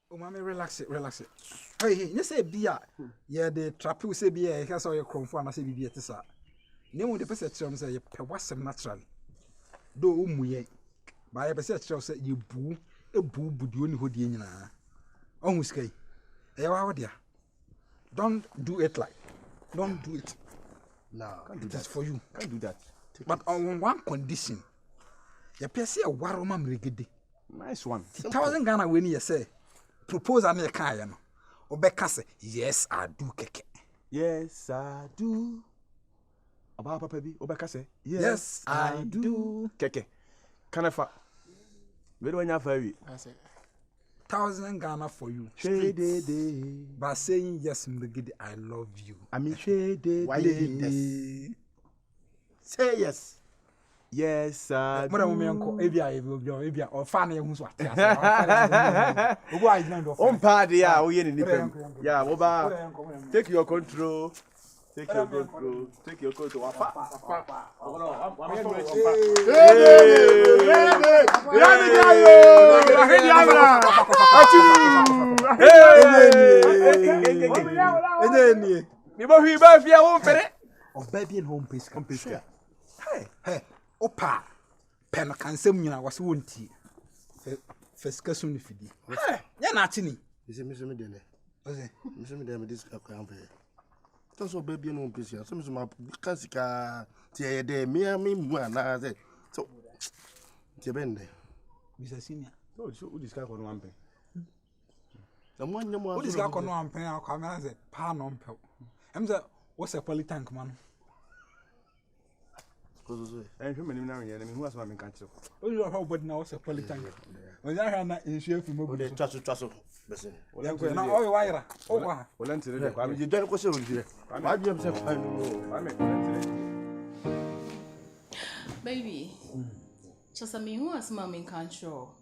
Oh, mommy, relax it. Hey, you say beer. Yeah, the trap will say beer. Here's all your chrome for and I say beer to sa. Name the person say you was naturally. Do umuye. By a person say you boo a boo would you only hold in. Oh, skate. Hey, how dear. Don't do it like. Don't do it. No, It is for you. Can't do that. But on one condition. You pay say a waroma mregede. Nice one. 1,000 Ghana when you say propose an ekaya no. Obeka say yes I do keke. Yes, I do. About Papa B, Obeka say Yes, I do. Keke. Can I fa? Where do I have I say 1,000 Ghana for you. Shade. By saying yes, mregede, I love you. I mean shade. Why this? Say yes. Yes, I do. Ebia or fan who's what? Party, yeah, we in the yeah, Oba. Take your control. Take your control. Take your control. Hey, Opa, pen can say me was won't first cassun fidi. You're not in it. Is it Miss Medina? Miss Medina, this account. Don't so baby no piece. Some of my Casca, Tia de me one. I said, so Tibende. Mr. Senior. Oh, so this guy on one pay. Someone no more. What is got on one pen? I'll come as a pan on pill. I'm the what's a polytank man? And human now, and who was my country? Oh, you know but now what's a polytank? When I had in share from mobile. Trust. Listen. Now, oh, wire. Oh, wow. Well, answer it. I mean, you don't question here. I am saying, baby. Just a me who has mommy control.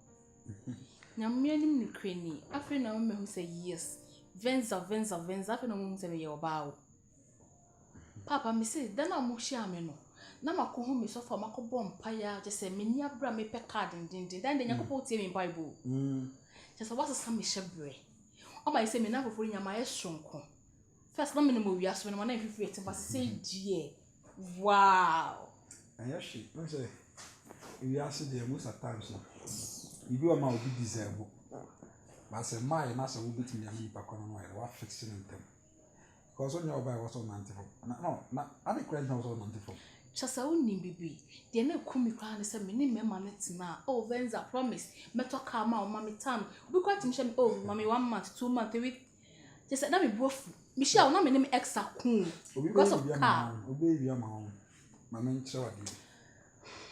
Now, me and him, cranny. After now, me who say yes. Venza. After no one say me about. Papa, me say, then I'm mushameno. Na makohu me so for makobo mpaya je se me nia bra me pe card ndin dan de nyakopo tie me bible je se wasa sam me hyebre o ba se me na foforo nya ma ye sonko first na me no mo wiaso me na fifi ete ba se die wow Ayashi no say wiaso de most at times you do am obi deserve but say my na so obi timi am ipa kono no wa fixing them because on your buy was on 94 no any credit was on 94 Chasa uni bibi de na kumi kwa ne se me ni mema ne tina oh Venza promise meto car ma o mama time obi kwa tim she oh mama 1 month 2 month 3 week just na me bofu me share na me ni extra kun because of car obi bi ama ho mama nche wade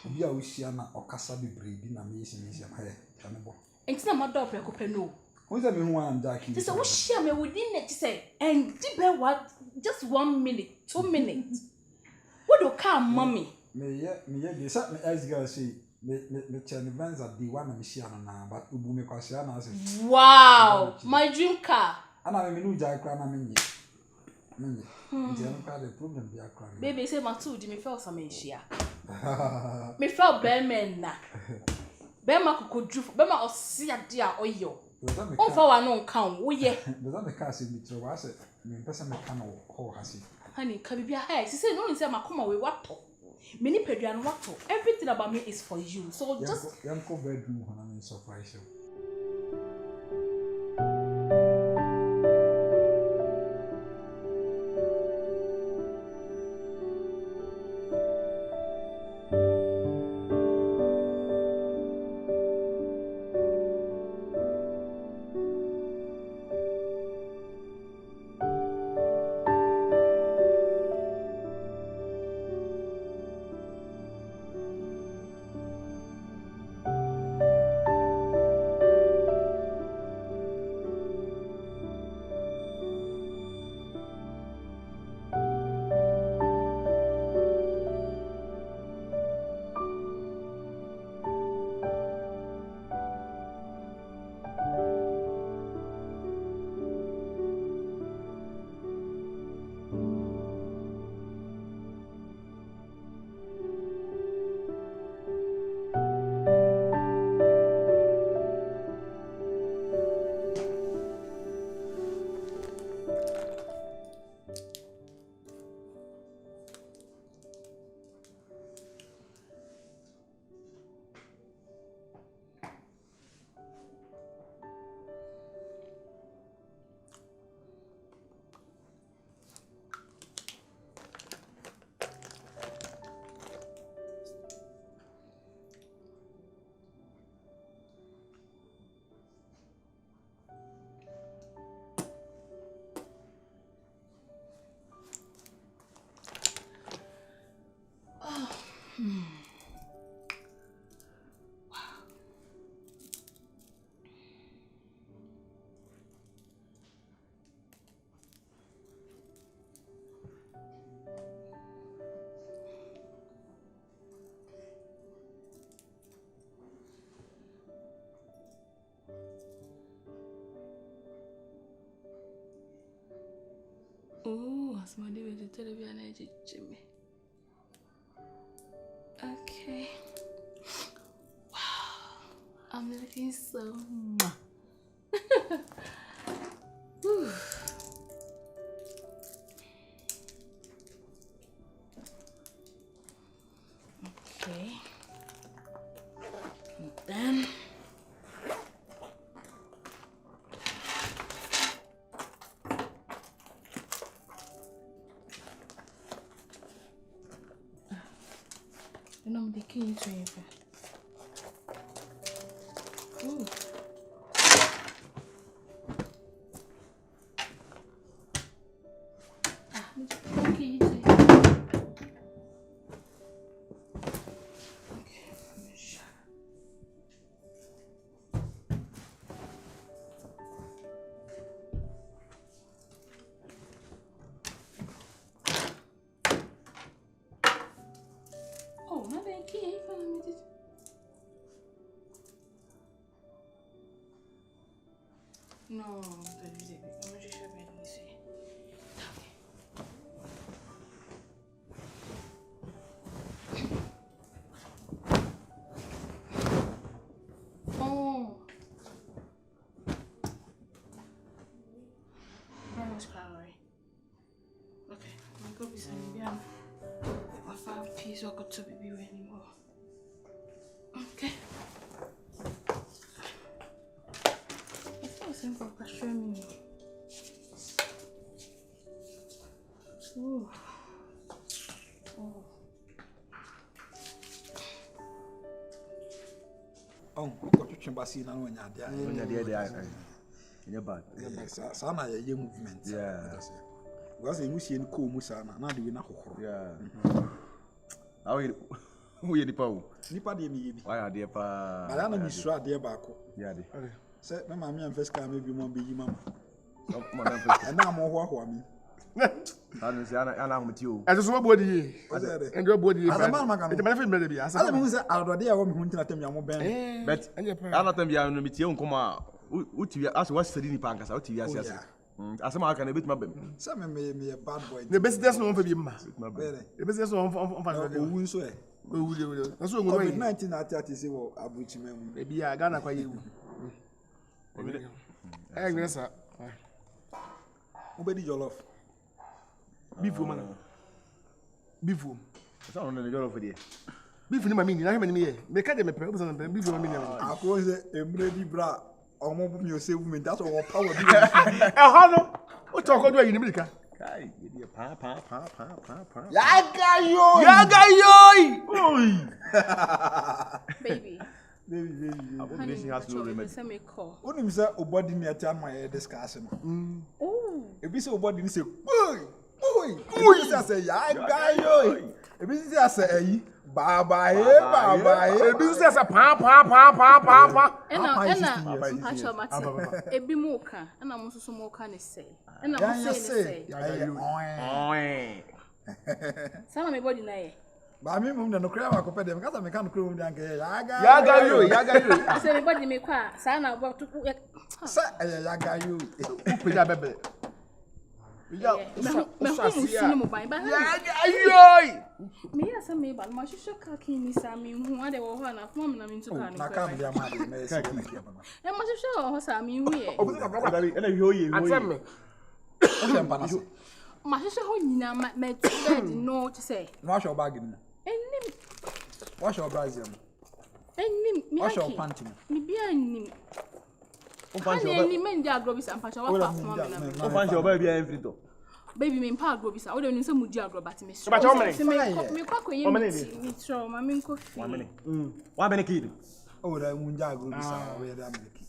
obi a wo hia na okasa bebre bi na me yesi am he tane bo enti na ma do pre ko pe no who say me hu an jackie just wo share me within it say and di be what just 1 minute 2 minutes. What do car mommy? Me dey say me as girl say me chen Vans at the one me share na but ubu me kwase na say wow my dream car ana me nu jai kra na me nye nje no the problem be akra baby say my two di me feel some share me feel bemen na be ma kokodru be ma osi ade a oyo o fa wa no kan wo ye be that the car say me tro wa say me person me kan ho hasi honey, kabibia hey, she said no one say makoma we wato. Many pedua no wato. Everything about me is for you. So just yanko bedroom hana me surprise you. Oh, somebody with the television energy, Jimmy. Okay. Wow. I'm looking so Okay. And then and I'm the key to it. Ooh. Okay, oh, my bad key. No, I'm just sure let me see. Oh. Almost calorie. Okay, I'm gonna be saying yeah. My 5 piece I got to be anymore. Okay. It's so simple for streaming. Ooh. Oh. Oh, got to chamber scene and when you're there. In bad. Sana ye movement. Yeah. Was a Lucian cool Musana, not doing a Yeah. How we the power? Nipa de me. Why are they pa? I don't miss right there back. Yeah. Say, my mammy and first car maybe one big mamma. And now more what me. I don't say I'm with you. As a body, and your body, As a man, it's my favorite baby. As a man, I'd rather want to tell me I'm band. But I'm not going to meet you. Come on. As what's the Dini Pancas out here? As I can a bit my baby. Some may be a bad boy. the best that's no for you, The business on wounds way. that's what we're 19 at 30 say, well, I butcher me. maybe I got you. Agnes, Nobody your love. before man. Before. It's not on the door for you. Before my meaning, I have any make a purpose and before me. I cause a ready bra. Or more from your woman, that's all power. Hello, what talk about in America? Baby. This has no remedy. Send me a call. What do you say? A body near time my discussion. Oh. If you say a body, say, boy, I say, yeah, if you say, Baba, A business a pa. And Pacho Matter. A bimuka, and I'm also some more kind of say. And I'm saying, some of my body nay. But I mean, no crab, I could pay them because I can't crew down. Yaga, I say, anybody may cry, Sana about to Yaga, you. Me as a maybe, my sister cooking is I mean, who are they all one of women into Ghana. I can't be a man. And my sister was I mean, we And I hear you. my sister holding now met bed no to say. Wash your bag in. And Wash your brazier. me, Wash your panty. me behind him. Any men there grobis and Pacha Find your baby every door. baby me pa grobis. I don't know some mudia grobat me. But how many? Me kwa kwa me throw my min coffee. 1 minute. 1 minute kid. Oh, that Munja grobis where they are making.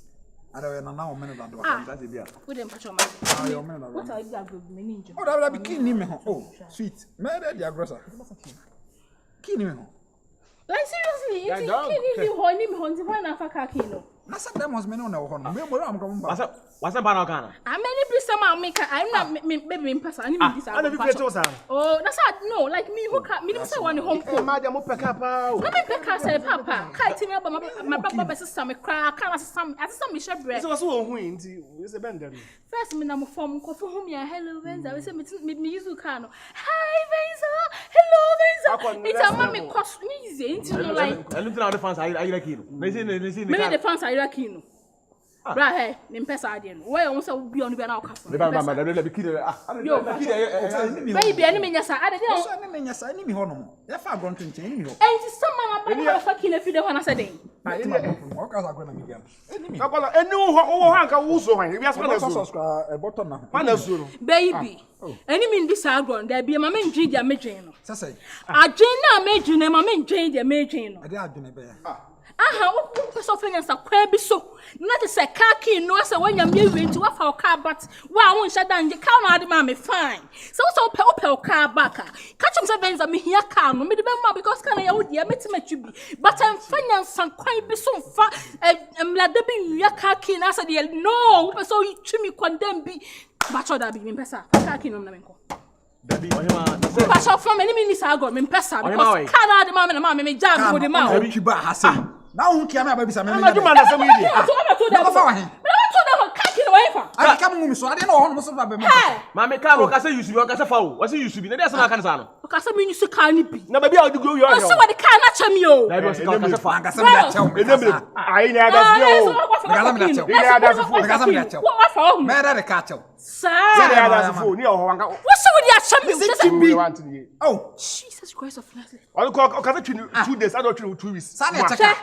I don't know now a minute. That's it, yeah. With them Pacha. What are you grob me ninja? Oh, that will be king him. Oh, sweet. Murder the aggressor. King him. Like seriously, if you honey me hunting one after kakino. Na sa demos me no na wo ho no. Me mo am ko mba. Wasa ba na kana? I many please some make I'm not baby in person. I need this. I never feel so. Oh, that's no, like me who can me say one home Eh, madam mo peka pa o. na me peka say papa. Kai ti me my papa sister me cry, can some me share bread. So so hu nti, we say bend dem. First me na mo form ko for home ya hello Venza. We say me use car no. Hi Venza. Hello Venza. It's a mommy cost easy. It's like I look at the fans I like you. Me the fans I like you. Bra hey, nimpesa ade no. Why you say bi onu bi na okaso. Me ba let me kid baby ani me nyasa ade de. So ani me nyasa ani mi ho no. Ya fa agronto nchen ani mi ho. Enti sama na ba fa kile fi de ho na say den. O ka sa agro na mi dia. Ani mi. Akola eni wo hanka wo so hwan. Ebi asfa na so. Subscribe e button na. Ma na so no. Baby. Any me ndi sa agron da bi ma me ndwi dia medwen no. Sasa. Adwen na medwen na ma me ndwen dia medwen no. Ade adwene be. Aha, wo person fanya sa kwa bi so. Na te say car key no say when yam ye wenti wa fa car but wa won sha danje car no ade ma me fine. So pe car back. Catch him say Venza me here car no me de be ma because can ya wo dia metimatu bi. But am fanya san kwan bi so fa emlade bi ya car key na say no, wo so you tumi condemn bi. Bacho da bi me pesa. Car key no na me ko. Dabi ohima Bacho from any minister agor me pesa because car na ade ma me na ma me jam go de ma. Twi ba ha say. Na wo kia me ba bisa me. Amadu ma na say we dey. Ko fa wa he. I come home so I don't know how much of Hey! Mama Carol ka say you should ka say fawo. What say you should be? Na dey say na kan sa no. O ka say me nyusu car ni bi. Na ba bia o go yo yo. O so what the car na cha mi o. Na be say ka say fa. Anga say me da chew. Enemre. Ai na da fi o. What for? Me da ka chew. Sir. Say da fi o. Ni o ho wanka. What so what the cha mi? Say we want ni. Oh, Jesus Christ of Nazareth. O ko ka say 2 days, I don't 2 weeks. sa na check.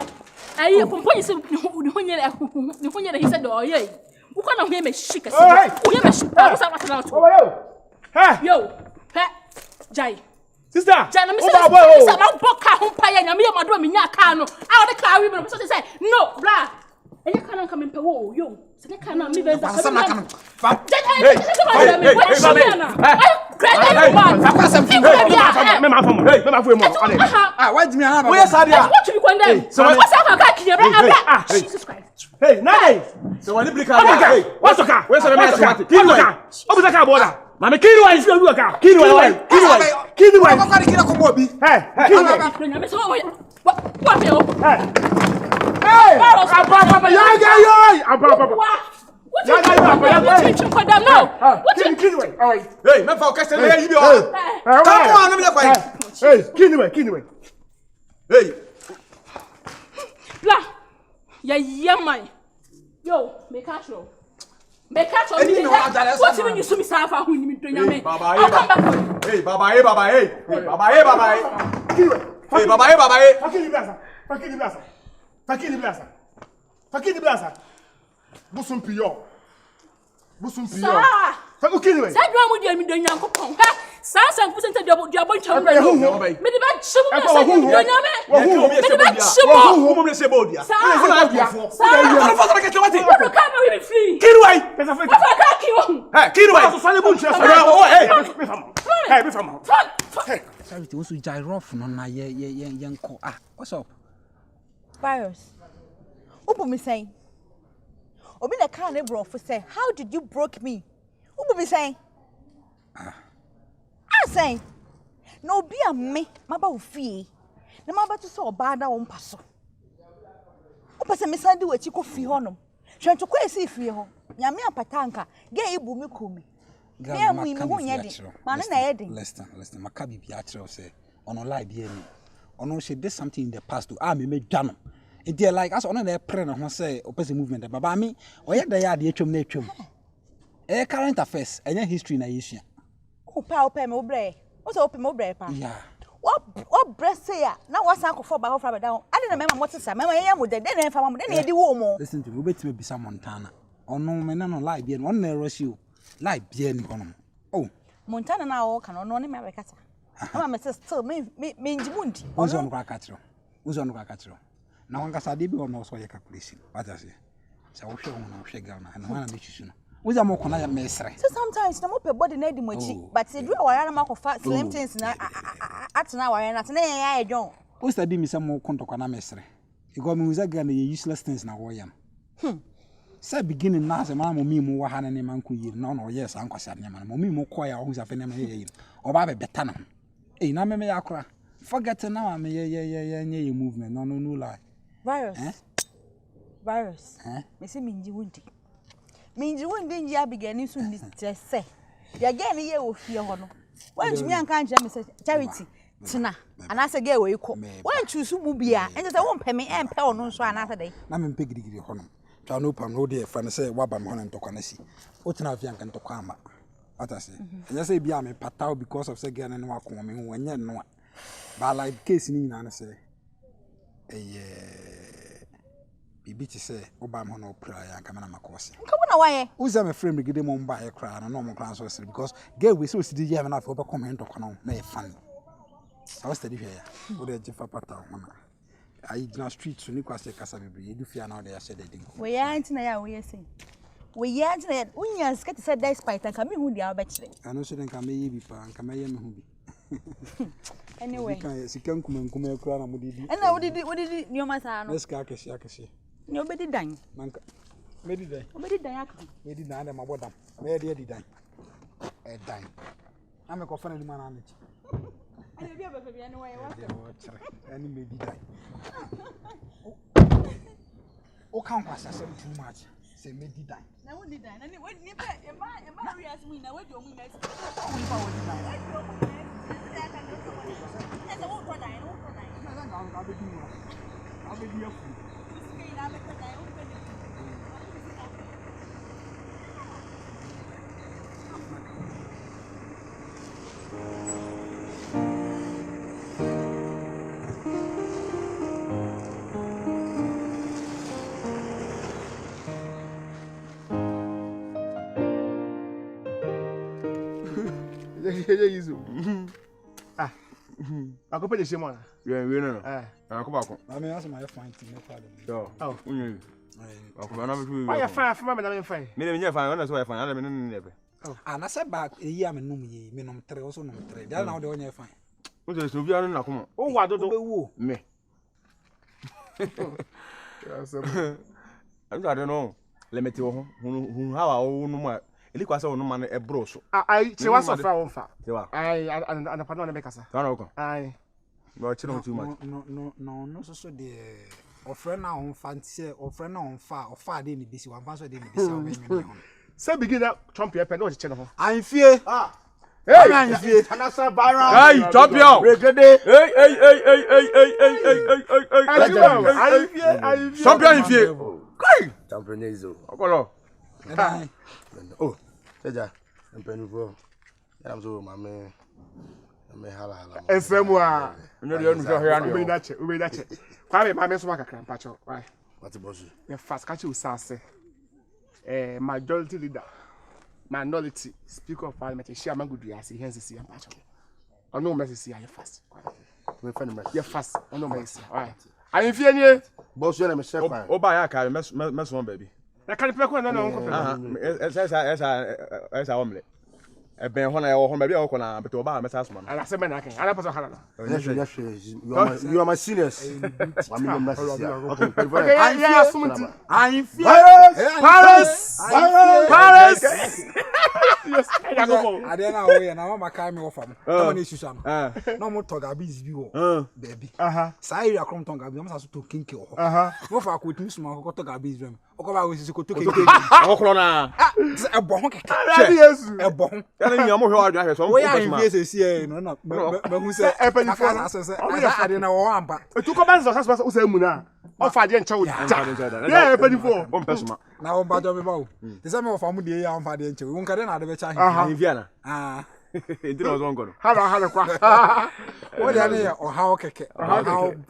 Ayi pompo ni se ni honye he said oh yeah. Uko na honye me shika se. Hey. Honye me shika. What's that now? Oh yo. Hey. Yo. Hey. Jai. Sister. Jai na me say ma boka ho pa ya nyame ya mado me nya car no. A o de car we me so say no, bra. Enye car na come wo yo. Se ne car na me Venza. Sa na kan. Fa. Hey. Me ma fam. Hey, me ma fam mo. Ah, why do me na ba? We sadia. What you be condemn? So what's that car kinya bra? Jesus Christ. Hey, nine. So when you break out. Hey, what's the car? Where's the man swat? Kinwa. Obu the car border. Mama Kinwa is you car. Kinwa. Kinwa. Ko ka kira ko mo bi. Hey, Kinwa. What me? Hey. Papa, yo. Papa. What you condemn now? What you Kinwa. All right. Hey, me fa ka say you be Come on, let me look why. Hey, Kinwa. Hey. Blah. Ya man. Yo, me catch you. What you mean you me say fa hu ni me do nyame? I'll come back. Hey, Baba. Kinwa. Hey, Baba. Fakini blasa. Busum piyo. Sa. Faku Kinwa. Say do am do mi do nyankopon. Ha. Sa fusen te do ncham na. Me de ba chimu me say do nyame. Me de ba chimu. Como me se bodia. Sa. Não faça que eu bati. What can we free? Kinwa. What can kill? Hey, Kinwa. So sale bu nche so. Oh, hey. Hey, be fam. Hey. Sorry, to so jai rough no na ye nko. Ah, what's up? Virus. Ubu me saying. Obi na car na bro for say, how did you broke me? Ubu me saying. I say. No be a me, maba wo fie. Na maba to so oba da wo mpaso. Opa se me sande wo chi ko fie honom. Hwento ko esi fie ho. Nyame apatanka, ge ibu me kumi. Me amu me ho nya de. Ma na ye de. Listen, maka bibia kire o say ono lie bi ani. Ono she did something in the past to me dwano. It dey like as ono na pre na ho say opese movement baba me oye da ya de atwam na atwam. Current affairs, enya history na yesua. Opa me obre. O say opa me obre pa. Yeah. What breast say ya? Na what sanko for ba ho fra down. Ade na mema motisa, mema ye mo de na fa mo de na ye di wo mo. Listen to me, obetime bisa Montana. Ono me na no lie bi no on na rush you. Lie bi ni hono. Oh, Montana na wo kan ono ne me abekata. Ama me still me njimundi. Uzo no kwa katro. Na wanga sade bi ono so ye calculation. What I say? Say wo hwe ho na wo hwe gal na na na chisu no. Uza mo kona ya mesre. So sometimes na mo pe body na di mochi, but se do awara na makofa slim things na atna awara na tna ya edon. O study me some kontokwa na mesre. Because me uza gal na useless things na wo yam. Say beginning now say mama me mu wa ha ne man ku yiri no yes an kwasa ne man me mu ko ya ho sa fe ne man ye oba be beta no na me yakora forget now me ye movement no lie virus me say minji wundi nji abigani so ni say ya ge ne ye wo fie ho no wantumi anka nje me say charity tina anase ge we ko wanchusu mu bia enje say wo mpeme empe ono nso anase dai na me mpe girigiri ho no twa no pam no de fa ne say waba me ho ne ntokwa na si o tina afia nka ntokwa ama atase enje say bia me pataw because of say ge na ne wa ko me ho enye no ba like case ni na say bibi ti say oba me ho no pra ya nka me na makosi nka wona waye uza me frame gide mo mba ye kra na no mo kra so sire because ge we so sidi ye me na fa oba comment ntokwa no na ye fan I was study here. What did you pata mana? I na street so ni kwase kasa bebre. You do fear now they said they didn't. We yanti na ya we say. We yanti na unya skate said that spider can me hu dia obekire. I know so den kan me yi bi pa, kan me ye me hu bi. Anyway. Kan sikan kuma kura na mudidi. And now what did you masa no? Let's ka akese. Ni obedi dan. Manka. Me di dan. Obedi dan aka. Me di dan dem abodam. Me di dan. Dan. Ame ko fana di mana na chi. Ani bia be bia no way Any maybe die. O kan kwasa say too much. Say me di die. Na wo di die. Na ni ni pe e ma react me na we di omu na. O ni pa wo di die. E di omu na. E ka no so wo. E so wo to die, wo to die. Na ga be di no. A be di afu. Ni na be to die, wo be di. Ako pe de se mo na. We no. Na ko ba ko. I mean that's my fine thing no problem. Oh, unyi. Ako ba na be tu. Why you fine for me na me fine? Me dey fine, na so fine, na me no be. Na say back eyi am num ye, me num 3 also num 3. That na we dey fine. O se so bia no na ko mo. O wa dodo. Be wo. Me. Ya se. I'm not no. Let me tell you who how I no ma. Eli kwasa wo no ma no e bro so. Ai che wa so fra wo fa. Tewa. Ai ana pa no na be kasa. Tano ko. Ai. But too much. No so the offer na on fancy offer na on fa offer dey ni bisi wan fa so dey ni bisi o me me ho. Say begin that champion pen no che no ho. Anfie. Hey, anfie. Anasa viral. Hey, champion. Regede. Hey. Champion anfie. Kai. Champion Ezo. Okolo. Oh, seja. Empenufo. Ya mzo mame. Me hala. Efemwa. Nyo dey nu so here We be that che. Kwa me mame so makakra mpacho. Why? What boss? The fast catch you say. Majority leader. Minority speaker of parliament share mangudu ya see hence see mpacho. Ono me see ya fast. We find me. Ya fast. Ono me see. Why? Ayin fie ni. Boss you na me share O ba ya ka me so baby. Na kan pe ko na no ko pe. Esa omle. Ben ho na e ho baby e ko na beto ba me sa so man. Ala se me na kan. Ala pa so hala na. You are my seniors. Okay. Paris. Yes. I go. I dey na we na mama kai me ofam. Come na isusa no. No mo toga biz bi wo. Baby. Sai area krom toga bi, am sa so to kinki ho. Wo fa ko timi suma ko toga biz bi. O ko ba we sisi ko to kinki. Okolo na. E bo ho keke. Yesu. E bo ho. Kana nyi mo hwe adu ahwe so mo. We ya invie se sie no na. Me hu se e pa ni fo. Asa ade na wo ampa. Tu ko banzo sa so say mu na. O fa de nche wo. Yeah, e pa ni fo. Bom pesuma. Na wo ba do me ba wo. Te se me wo fa mu de ya amfa de nche. Wo nka de na de be cha hin. Inviana. Ndi no zo ngoro. Hala kwa. Wo de ne o ha o keke.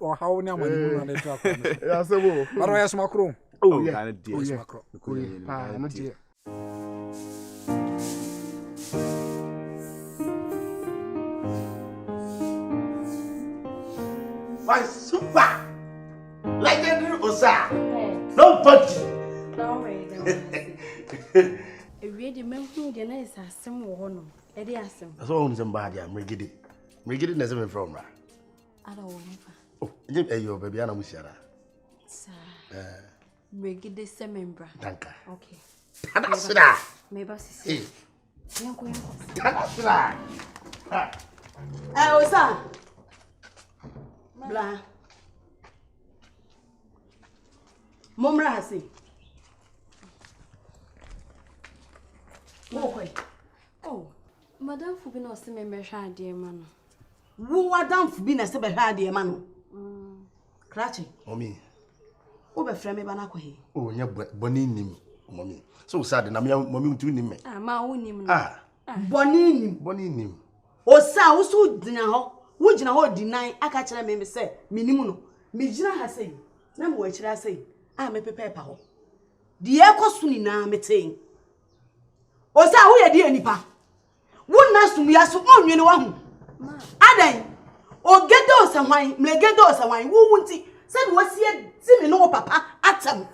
O ha o ne amani mu na de tra kwa. Ya se wo. Aro ya sma kro. Oh yeah. Oh yeah. Ah, no dear. My super legendary Osa. Nobody. Don't worry. If you demand to the nice assem or no, Eddie assem. That's all somebody. I'm Regidi. Regidi doesn't even from right. I don't want. Oh, you baby, I'm with you. Sir. Megide semembra. Danka. Okay. Tanasira. Meba sisi. Yanko. Tanasira. Osa. Bla. Momra hasi. Wo Oh, Madam Fubi no semembra hwa ade ma no. wo wadamfo bi na se be hwa ade ma no. Krachi. Mommy. Wo be frɛ me ba na kwahi. Oh, nya boni nim, mommy. So sad na mommy untu nim me. Ah, ma wonim no. Boni nim. Boni nim. Osa wo so gyina hɔ. Wo gyina hɔ di nan aka kyerɛ me sɛ minim no. Me gyina ha sɛ na me wo kyerɛ sɛ me pepe pa hɔ. De ekoso ni na meten. Osa wo ye di anipa. Wo na sum ya so onwene wa hu. Adan. Ogede osahwan, mlegede osahwan wo wunti. Sɛ de wasie ti me no papa atam.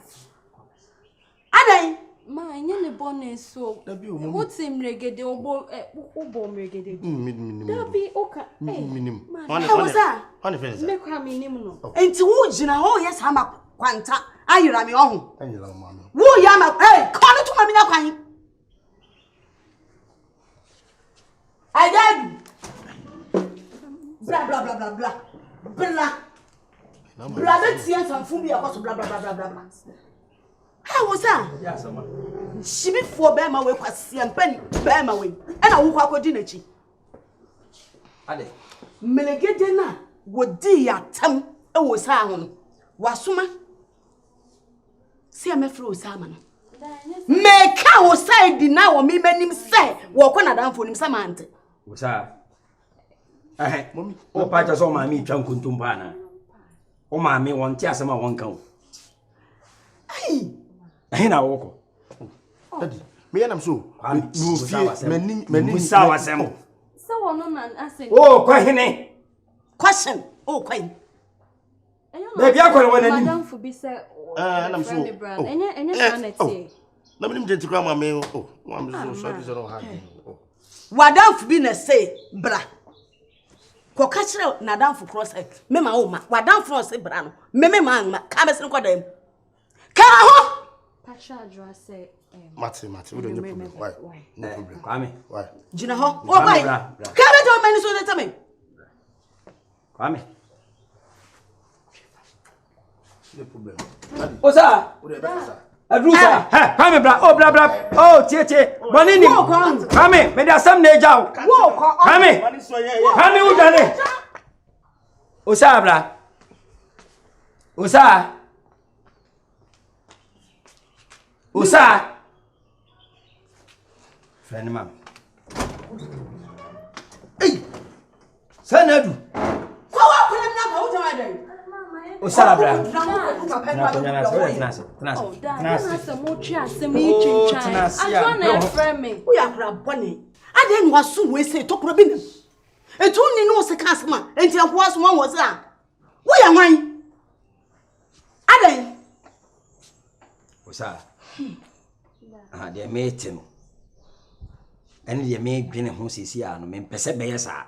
Adan. Ma enye ne bonne so. What mregede obo mregede. Dabi oka. Minim. Wane fenza. Me kwa minim no. Enti wo gyina hɔ yɛ sama kwanta ayira me ɔho. Anyira mama. Wo ya ma kɔne to ma me na kwan. Ayadu. Bla bla bla bla bla. Bla. Bla be tie sanfu bi akoso bla bla bla bla bla. Ha wo sa? Ya sama. Shibi fo be ma we kwase ampani be ma we. E na wo kwa kodi na chi. Ade. Melegede na wodi ya tam e wo sa ho no. Wasoma. Se me fro sa ma no. Meka wo side na wo me manim se wo kɔ na danfo nim sa mante. Wo sa. Mommy, o pa cha so ma mi twa nkontom pa na. O ma mi won ti asema won kan. Ai na wo ko. Daddy, me yanam so. No fie, mani sa wasem. Se wono na ase. Oh, kwa hene. Question. Oh, kwai. Baby akọ won ani. Madam Fubi se I'm so. Enye sanity. Na me nim je tikwa ma me. Oh, I'm so sorry so no hard. Wadamfo bi na say bra. Ko ka kire na damfo cross me ma o ma. Wadamfo no say bra no. Me ma ma ka be sen kwadam. Ka ho. Pacha adwa say Mate, we don't have problem. Why? No problem. Kwame. Why? Jina ho. Oh, why? Ka be do mani so that me. Kwame. No problem. Osa. Adrusa. Ha, Kwame bra. Oh, bra bra. Oh, tie. Money ni. Kwame, me da sam na eja. Kwame. Kwame u dane. Osa bra. Osa. Friend mam. Hey. Sanadu. Kwa wa kula na ba uta wadai. Osa bra. Na kunya na se. Tenase. Tenase mo twi asem yi chinchan. Atwa na friend me. Wo ya kra bone. Ade no aso we say tokoro bi nim. Etu ni no se ka asema. Enti anko aso won wo se a. Wo ya hwan. Ade. Osa. De mete no. Ene de me dwene ho sisi a no me pese be yesa.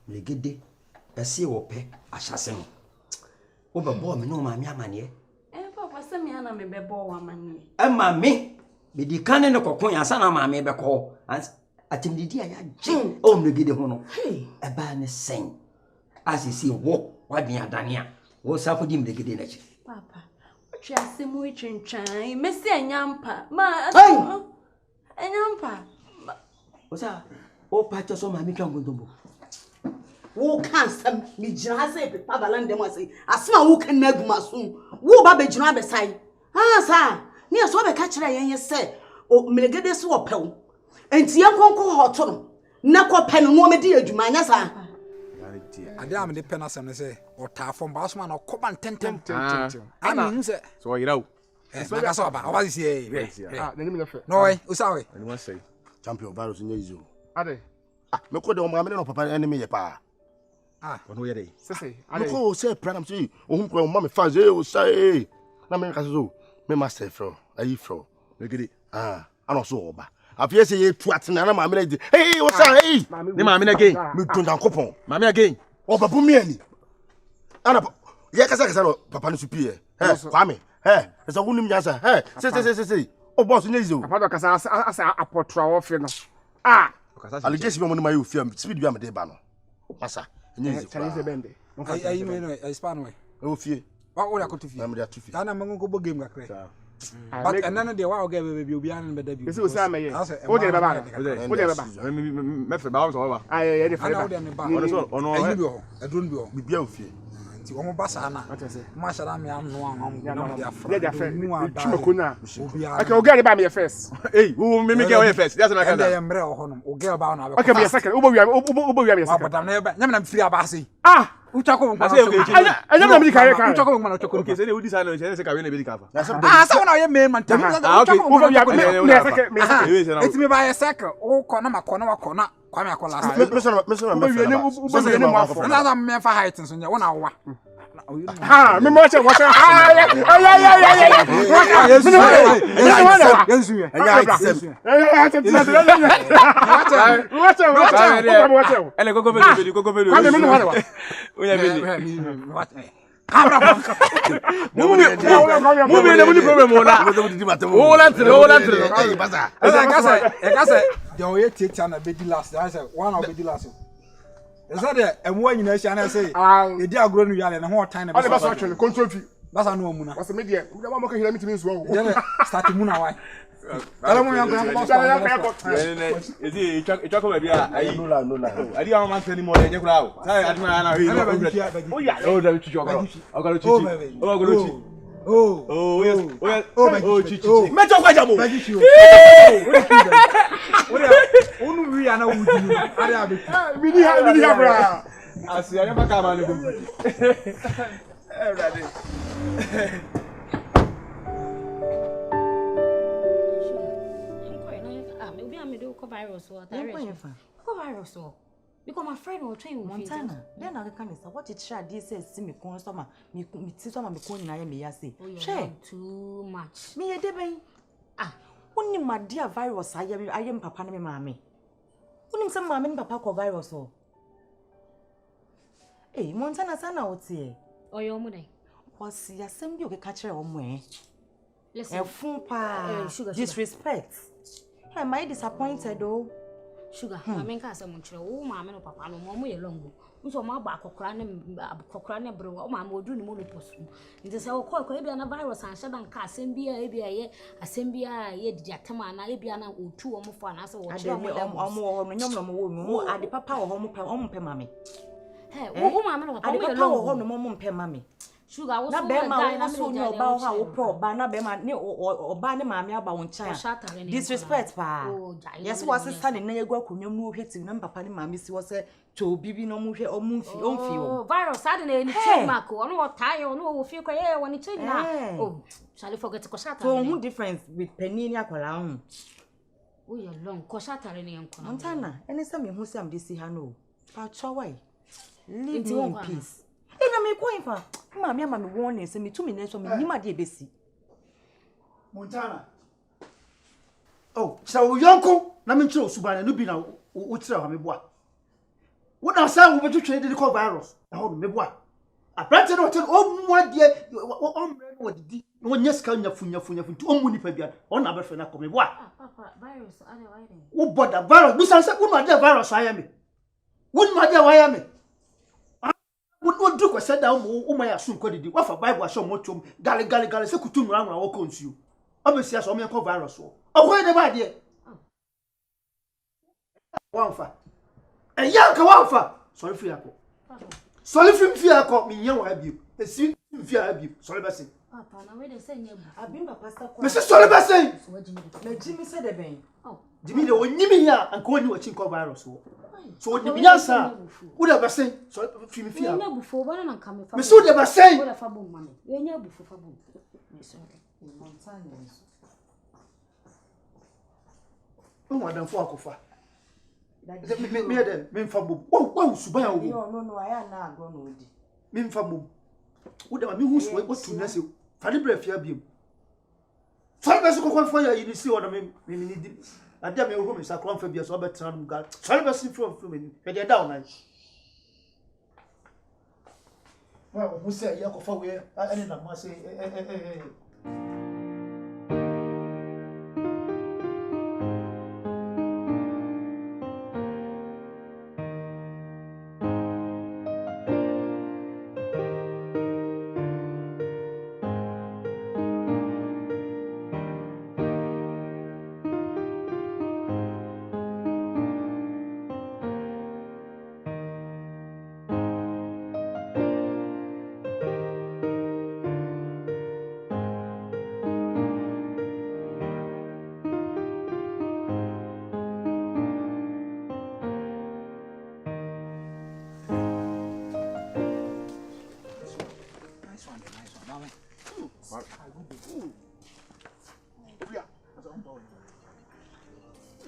Legede ese wo pe ahyase no. Wo be bo me no ma me amane. Papa se me ana me be bo wa amane. Ma me be di kan ne kokon ya sana ma me be ko. Atimdidi aya je o legede ho no. E ba ne sen. Asisi wo wadin adane a. Wo sa ko di legede na chi. Papa twi asem yi chinchan. Me se anyampa. Ma anyampa. Osa o pa cho so ma mi twa ngondombo. Wo kan sam mi jina ha say pepa balande mo say asema wo kan na guma so wo ba be jina be sai sa ni aso be ka kire yen ye say o melegede so opew enti ye konko hoto no na ko pe no me di adwuma anya sa ade am de pen asem ne say o ta fom ba so ma na ko ban tentem Ana. ani say So yirawo. na ka so ba o ba si Ah, nani me fe. no we usa we Anyone say. Champion virus in easy. Ade. Me ko de o ma me no papa enemy ye pa. Ono ye dey. Sese. Me ko say pranam say o hum ko ma me fans o say na me ka so me master fro ayi fro legede ana so oba afie say ye tu atena na ma me dey hey what's up hey Ni ma me again. me don dan kopon Ma me again. oba bu mi ani ana ye ka say no papa no su pie Kwame It's a woman yasa. Say. Oh boss, Nezo. Papa kasa asa apotra wo fe no. Ah. Allegation mo my film. Speed be am de ba no. Masa. Nezo. Chinese bende. I mean I span way. Oh fie. What would I could feel? I'm there to fie. Ana mango go game gakre. But and then the wow get baby obi an be debut. This is say me. Wo de baba. Wo de baba. Me fe ba so wa. Ah yeah, de fe Ana ba. wo de me ba. Ono Ayi bi ho. Adron bi ho. Bibia ofie. Nti wo mo ba sa na. Ma sha da me am no am no dia fra. Dia fe. Mu ada. Chumako na. Obi a. Okay, o get ba me first. Hey, we me get first. That's not And kind. I mre ho no. O get ba na be. Okay, be second. Ubo wi be Wa second. bodam na be. Nyam na free aba sei. Ah. Uchako mo. Anya na me carry car. Uchako mo uchako. Okay, say they would decide no say ka we na be ka fa. Ah, so na ye main man. Okay, Ubo wi me second. It's me buy a second. O ko na makona wakona. Kwa me akola last. Another me for height so nya wona wa. Ha, me mo che watch. Ah, yeah. Is that the and when you know, I say, the dear grown you and what time I never actually control fee. That's a no moon. What's the media? We don't want to hear me to me as well. Start to moon away. I don't want Is it Chaco baby? No. I don't want any more than you crowd. I admire. Oh yeah. Oh, the Chicho. I got to Oh, Oh, Chichi. Meto Kwajamo. Onu we are now with you. Really have. I see I never come on. Because my friend will train Montana. Then I can say what it shall this says see me con summer. Me see some me con na me ya say. Share too much. Me e dey ah, only my dear virus I am papa na me mama. Only some mama and papa ko virus o. Eh, Montana sana otie. Oyo mu dai. Was ya sem bi o ke ka kire o mo eh. Listen. Fun pa. Disrespect. Hey, am I disappointed though? Sugar, I mean, cast a munch, oh, mamma, no papa, no more long. So my back or crane, bro, or my more doing monopos. It is our call, maybe an virus and shut down cast, and be a Sembia, yet Jatamana, Ibiana, or 2 or more fun as I more at the papa or home per mammy. Hey, oh, mamma, I don't know home per mammy. Sugar, I was not about how pro banner bema or banner mammy about one child. Disrespect, pa. Yes, was a son in Negro could no hit in papa and mammy was a to bibi no movie or movie on feel. Virus suddenly, Marco, or no tie or no feel quiet when it's in. Oh, shall you forget to Cosata? So, who difference with Penina Cologne? We are long Cosata and Montana, and it's something who some this hano. But away. Leave me in peace. And I make going for Mammy, I'm warning, send me 2 minutes from me, my dear Bessie. Montana. Oh, so Yonko, Namincho Subana, Nubina, Utra, Mebois. What are some who trade the virus? Oh, Mebois. I planted or tell oh, my dear, what did one yes, can you funya to Munipabia, on our friend, Mebois. Papa, virus, otherwise. Oh, but the virus, besides, my dear virus, I am. Wouldn't my dear Wyoming? What do I said down? Oh, my assume quality. What for Bible show more to Gally, so could you run our cons you? Obviously, I saw me a virus. Oh, where the idea? One for a young Kawafa. Sorry for your sorry for fear, me young abuse. A sweet fear abuse. Sorry, Bessie. Papa, now where they say I've been Papa. Mrs. Sorry, Bessie. Jimmy said a bang. Oh, Jimmy, the one you here and call you a chinko virus. So what the answer? What have I said? So film fear. Before one and coming from Miss Wood ever say? What a fable money. You're near before fable. Oh, Madame Fokofa. Me then, men fable. Oh, Subaya. No, I am not grown old. Men fable. What am I who's what to Nessie? Fanny breath, you have you. Father, go for you see what I mean. I tell me, home is a confidence of a tram girl. Sorry, but from me. But you're down. Well, who said Yako away? I didn't say,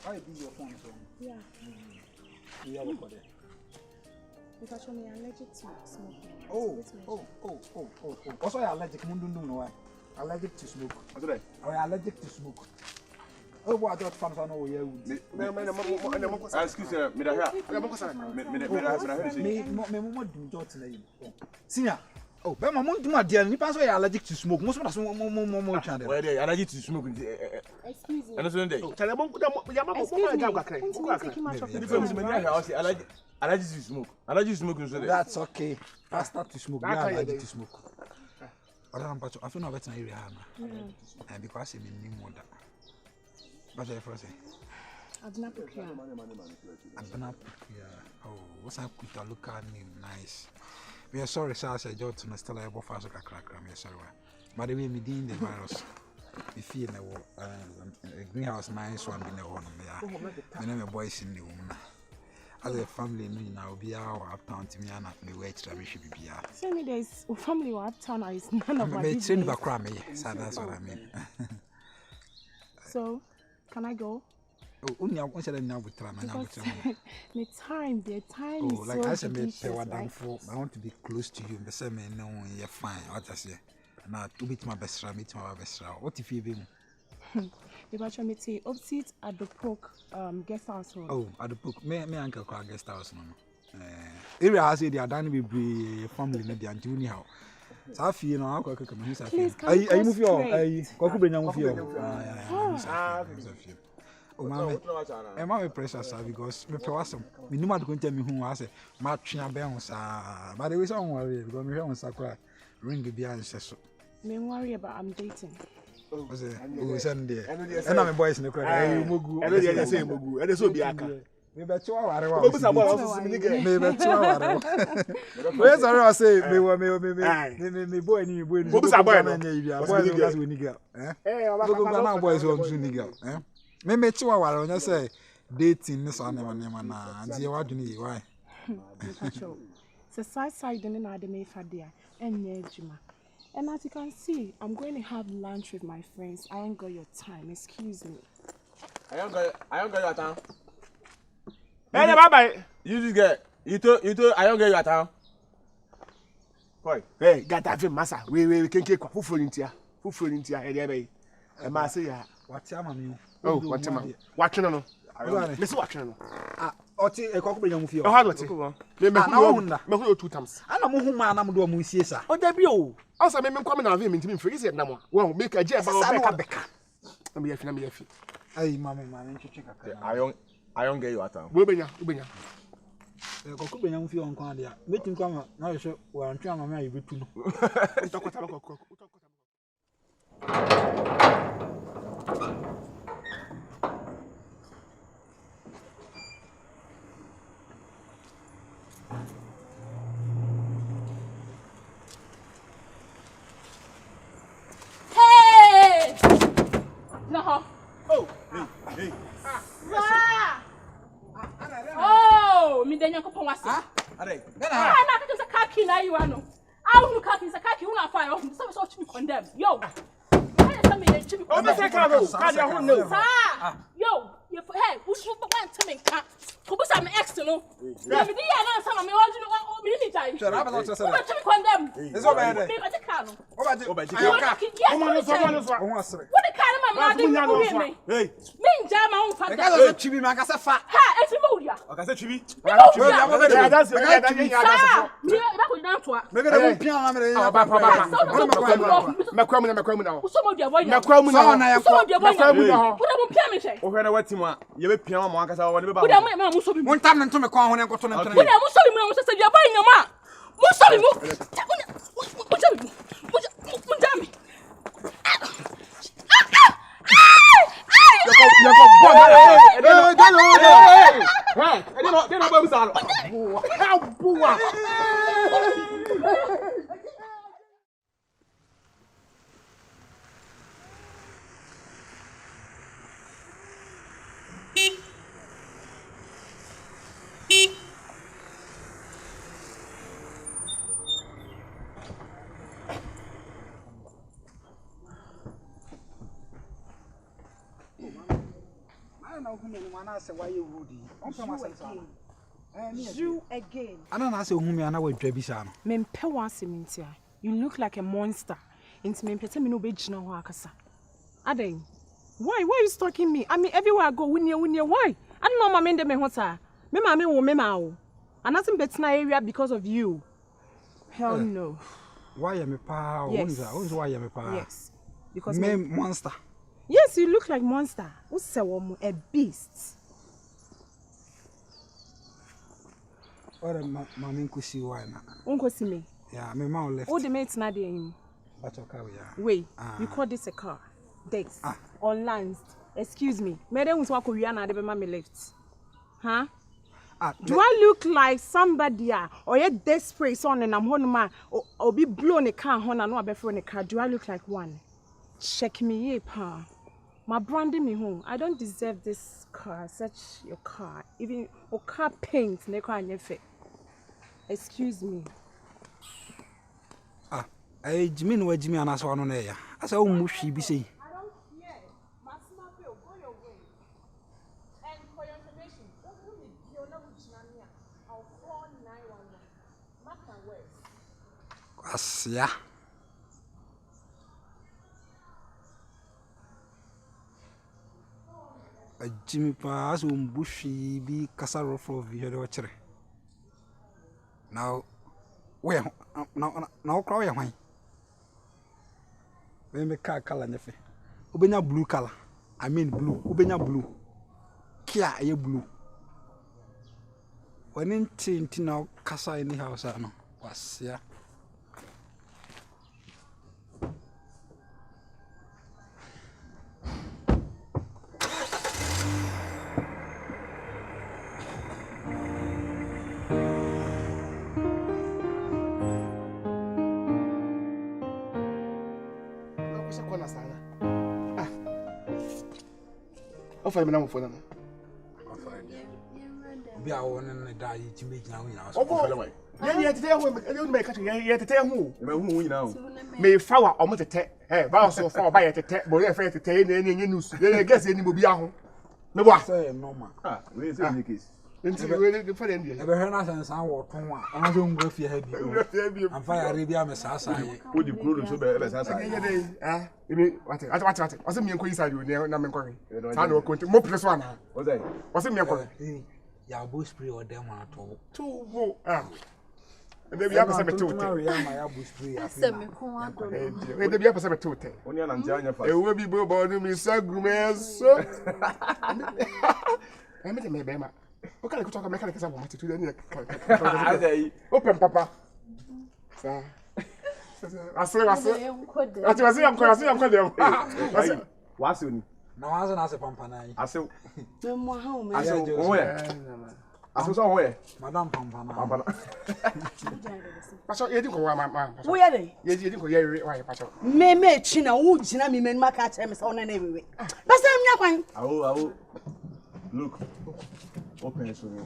Why do your phone so? Yeah. You have a code. Because I'm allergic to smoking. Oh. Also, I'm allergic. No, allergic to smoke. What's that? I'm allergic to smoke. Oh, what I thought fans are no here. Excuse me, me da Senior. Oh, but my mom do my dear. You pass away allergic to smoke. Most of us more channel. Why they allergic to smoke? Excuse me. And so day. Allergic to smoke. Allergic to smoke. That's okay. Pastor to smoke. We are allergic to smoke. I feel no better area and because I'm in new mother. But I first say I've not put here. Oh, what's up with a look at name? Nice. We are sorry, sir. I said, George, to still have a fast crack. I'm sorry. By the way, me dealing the virus. We feel a greenhouse nice one in the one. My name is boys in the woman. As a family, now be our uptown to me and not me wait to be should be here. Tell me there's a family or uptown is none of my business. So that's what I mean. So, can I go? Oh, only I want to know with time. The time oh, is like so I said, delicious. I want to be close to you. The same, no, you're fine. What I say, now to meet my best friend, What if you be? The batch me say opposite at the Poke guest house. Oh, at the Poke, me uncle call guest house, no. Area has it. They are done with the family, not the Anthony how. So I feel no, I come here. Please, can you move your? Koku bring you move your. Oh, mommy, precious, because me person, me no matter tell me who I say, match na bounce. But there is some worry because me on sakura ring be answer so. Me worry about I'm dating. Was it? Oh, Sunday. And I'm boys in the crowd. Mugu. And they say Mugu. And they so be aka. Me bet you are. Me bet you are. Where's I say me boy ni boy ni. Boys are boy. Boys we nigga. Go boys we nigga. Eh? Me met you are when you say dating this on them na. Nti what do you why? So side and na de me fadia enye ejuma. And as you can see, I'm going to have lunch with my friends. I ain't got your time. Excuse me. I don't got your time. Hey, bye. You just get you told I don't get your time. Boy, hey, got that film, massa. We can get who for India. Hey, there, baby. And I say, what's your mammy? Oh, what's your mammy? Watching on. Let's watch on. Oti e kokube nyam fie. O ha do ti. Me hu 2 times. Ana mo hu ma na mo do mo sie sa. O da bi o. O sa me kwame na ave me ntimi mfiri se na mo. Wo make a je ba beka. Na me yafi. Ai mama ntwetwe kaka. I don't get you at all. Wo benya. E kokube nyam fie on kwa dia. Metin kwa ma na hwe wa ntwa mama ayi betu no. Utokota. No. Oh, hey. Oh, me denya ko pon wase. Ade. Na ka tse kaki na you ano. Awu kaki sa kaki una fa yo. So chimi condemn. Yo. I say me chimi. Oh, me say ka no. Ka dia ho no. Yo, you hey, who should want to make ka? Ko busa me ex no. Me di ya na sama me waju no me ni jai. Sure, I not say. Ko chimi condemn. It's over there. Me ba te ka no. O ba kaki. O mo no so. O mo asre. What the kind of man do you me? Hey. Me njama on fa. E ka so chibi me aka se fa. Ha, esi mo udia. O ka se chibi. Me ba ko dan to a. Me ga mo pia na me. Me kwa mu na. Usomo dia boy. Me kwa mu na. Usomo dia boy. Wo da mo pia me hye. O hwe na wati a ye be pia mo aka sa wo ne be ba. Wo da mo ma mo so bi. Won tam ne ntome kwa ho ne nkoto ne ntone. Wo da mo so bi mo na mo se dia boy nyama. Mo so bi mo. Mo so bi. Mo jam. Yoko bon. Hey, they no ba musalo. How bua. You again. You look like a monster. Why are you stalking me? I mean, everywhere I go, why? I don't know my men me hota. Me mama wo me ma wo. And nothing better area because of you. Hell no. Why am I pa? Yes. Why am I pa? Yes. Because me monster. Yes, you look like monster. What's a beast? What am mommy could see why na? Unko see me. Yeah, my mom left. Oh, the mates not there in. But okay, yeah. Wait, you call this a car? Dex. On land. Excuse me. Madam was walk Korea na de be me left. Huh? Do I look like somebody or you desperate son and I'm home or be blown a car on and no be in a car? Do I look like one? Check me pa. My branding me home. I don't deserve this car, such your car. Even or car paint ne car nefe. Excuse me. Jimmy no Jimmy and us one there. As a mushi be say. Asia. Jimmy pass bushy be casaro for the watcher. Now, where now cry away. We make car color nefe. Ubenya blue color. I mean blue. Ubenya blue. Kia ye blue. When in now casa in the house, I know. Was ya. Offer me now for them. Be a one and die to make now. Yeah, today I will make it to tell who now. May flower almost a tech. Hey, so far by a tech, but if I tell any news, then I guess any will be out. No, what say no man. Where's the case? Ever heard nothing sound or come on. I don't go for heavy. I'm fire Arabia Messasa. Would you prove so bad as I what? What's a mean coincide with your number? I don't want to more plus one. What's a mean? Ya bush spray or them at all. Two go. And maybe I have a two. My bush spray. Maybe I have a two. Only an Anjana. It will be born to me, so good. I met a baby. What kind of talk mechanics I want to do? Then open, Papa. I say, I'm what's soon? No, I was a pampana. I said, where? Madame Pampana. I saw you go, Mamma. Where are they? Yes, you go, yeah, Me, China, wood, China, me, men, my cat, on an every. But I'm not going. Look. Open it to me.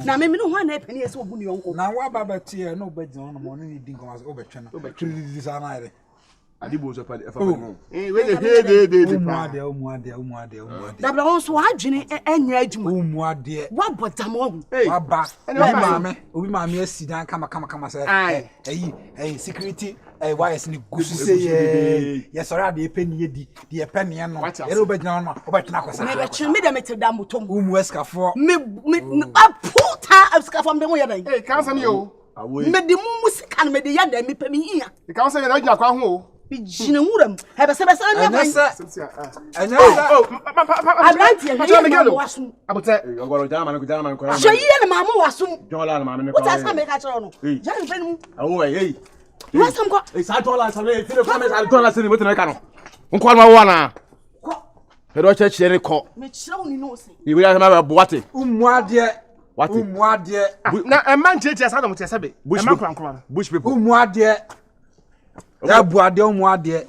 Now, maybe no one penny is so good. Now, what about here? No bed on the morning, you didn't go as overture. This are I did was a party. That also had Jenny and Regiment. Dear, what but Tamon? What back? And mamma, we mammy, sit down, come, say, hey, security, why is it good to say, yes, or I'll penny, the penny, and what a little bit now, but now, never chill me, the Damutum, Wesker for me, I put her of from the way. Hey, counsel you. I will make the music and make the young and me pay me here. The counsel and I don't know. Jinamudam, have a seven. And I like you. I would say, you're going down. Show you and Mamma was soon. What else can make a channel? Oh, hey. You have some got it's $100. $1 with an account. Uncle Mawana. The Rochester Cherry Court. Mitchell knows. You will have a boate. What dear? Now, a man changes out of Tessabe. Bush people. What dear? Ya buade o mu ade.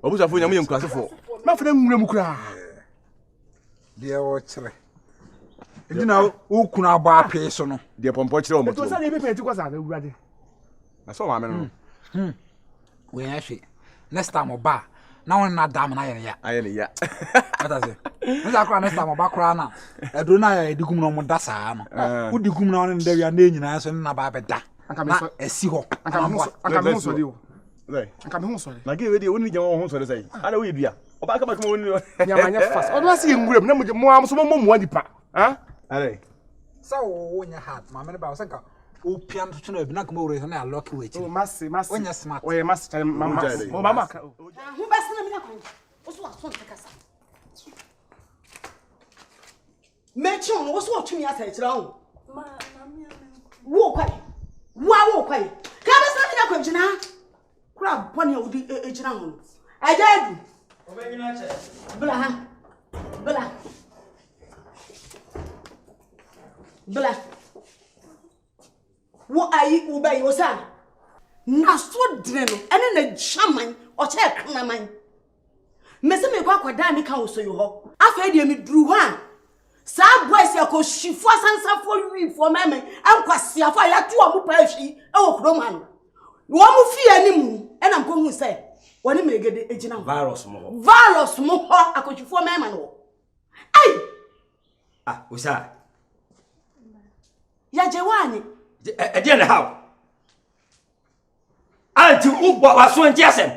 Obusafo nyam yem klase fo. Ma fa dem nwura mu kura. De o kire. Nti na wo kuna aba ape so no. De pompo kire o moto. To say dey pay ko sa na urade. Na so ma me no. We ahwe. Next time oba na won na dam na ye ya. Aye ne ya. What say? Nza akra next time oba kra na. Edro na ya edigum no mo da saa no. Wo digum na won nda wi na nyina so na ba beda. Na esi ho. Anka me so di o. Anka me ho so di. Na ge we di woni gyan ho so di say. Ana we dua. Oba ka ba ka woni. Nyamanya fast. Odo asi ngurem na mo am so mo adipa. Ha? Ale. Sa wo nya hat ma me ba so nka o pian to na bi na kuma wore na lock we chi. Oh masse. Onya smart. Oye masse mama. Mo mama ka. Hu basi na me na kwan. Wo so aso nte kasa. Mechi on wo so otumi asa ekira ho. Ma na me wo kwai. Wo kwai. Ka basi na me na kwan jina. Kura boni o di ekira ho. Ajadu. Obegina che. Bla ha. Bla. Bla. Wo ayi wo bayi wo sa. Na so dire no ene na chaman o che kana man. Mese me kwa kwada mi kan wo so yo ho. Afa de mi duru ho a. Sa boys ya ko shifo sansafo wi fo meme ankwase afo ya tu o mu pa hwi e wo krom han. Wo mu fi animu ena mko hu se woni megede ejina virus mo ho. Virus mo ho akochifo meme no. Ai. Ah, usa. Ya jewani. E dia na how? Anti ugbo waso nti asem.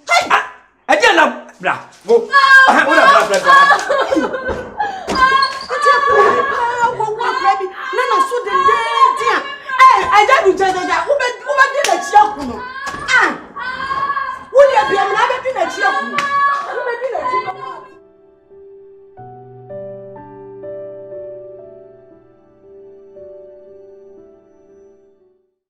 Hai. E dia na bra. Go. Bra.